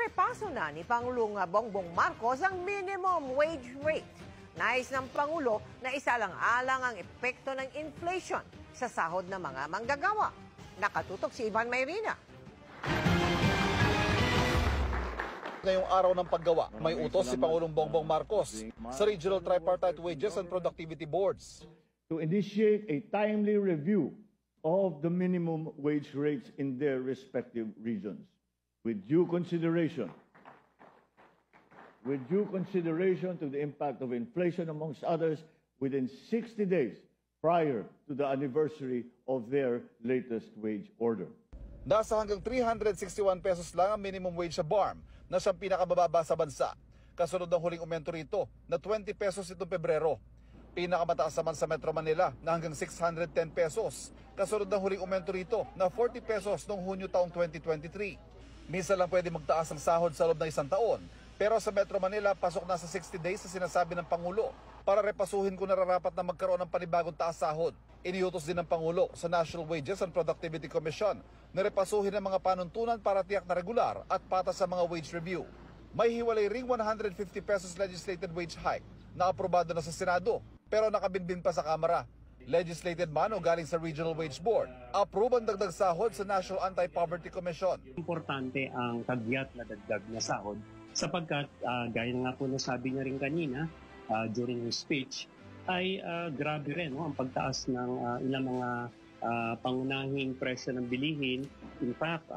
Narepaso na ni Pangulong Bongbong Marcos ang minimum wage rate. Nais ng Pangulo na isalang-alang ang epekto ng inflation sa sahod ng mga manggagawa. Nakatutok si Ivan Mayrina. Ngayong araw ng paggawa, may utos si Pangulong Bongbong Marcos sa Regional Tripartite Wages and Productivity Boards to initiate a timely review of the minimum wage rates in their respective regions with due consideration to the impact of inflation, amongst others, within 60 days prior to the anniversary of their latest wage order. Nasa hanggang 361 pesos lang ang minimum wage sa BARM na siyang pinakamababa sa bansa. Kasunod ng huling aumento rito na 20 pesos itong Pebrero. Pinakamataas naman sa Metro Manila na hanggang 610 pesos. Kasunod ng huling aumento rito na 40 pesos noong Hunyo taong 2023. Minsan lang pwede magtaas ang sahod sa loob ng isang taon. Pero sa Metro Manila, pasok na sa 60 days sa sinasabi ng Pangulo para repasuhin kung nararapat na magkaroon ng panibagong taas sahod. Iniutos din ng Pangulo sa National Wages and Productivity Commission na repasuhin ang mga panuntunan para tiyak na regular at patas sa mga wage review. May hiwalay ring 150 pesos legislated wage hike na aprobado na sa Senado pero nakabinbin pa sa Kamara. Legislated man o galing sa Regional Wage Board, approve ang dagdag sahod sa National Anti-Poverty Commission. Importante ang kagyat na dagdag na sahod sapagkat gaya nga po nasabi niya rin kanina during his speech ay grabe rin ang pagtaas ng ilang mga pangunahing presyo ng bilihin. In fact,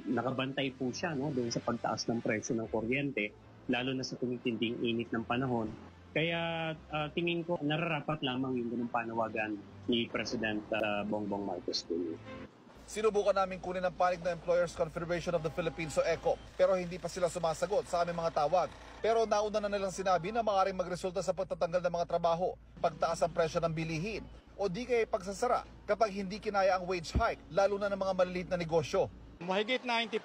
nakabantay po siya doon sa pagtaas ng presyo ng kuryente, lalo na sa tumitinding init ng panahon. Kaya tingin ko nararapat lamang yung ganung panawagan ni President Bongbong Marcos. Sinubukan namin kunin ang panig ng Employers Confederation of the Philippines o ECO pero hindi pa sila sumasagot sa aming mga tawag. Pero nauna na nilang sinabi na maaaring magresulta sa pagtatanggal ng mga trabaho, pagtaas ang presyo ng bilihin o di kaya pagsasara kapag hindi kinaya ang wage hike, lalo na ng mga maliliit na negosyo. Mahigit 90%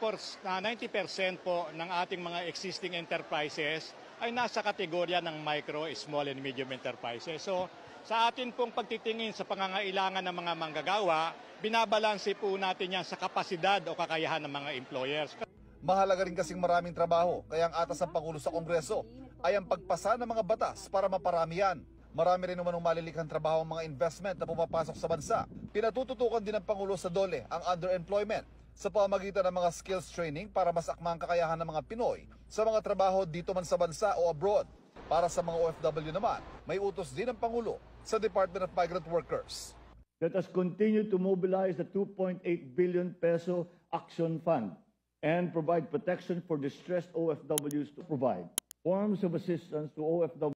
po ng ating mga existing enterprises ay nasa kategorya ng micro, small and medium enterprises. So sa atin pong pagtitingin sa pangangailangan ng mga manggagawa, binabalanse po natin yan sa kapasidad o kakayahan ng mga employers. Mahalaga rin kasing maraming trabaho, kaya ang atas ng Pangulo sa Kongreso ay ang pagpasa ng mga batas para maparami yan. Marami rin naman ng malilikhang trabaho ang mga investment na pumapasok sa bansa. Pinatututukan din ng Pangulo sa DOLE ang underemployment sa pamamagitan ng mga skills training para mas akma ang kakayahan ng mga Pinoy sa mga trabaho dito man sa bansa o abroad. Para sa mga OFW naman, may utos din ng Pangulo sa Department of Migrant Workers. Let us continue to mobilize the 2.8 billion peso Action Fund and provide protection for distressed OFWs to provide forms of assistance to OFWs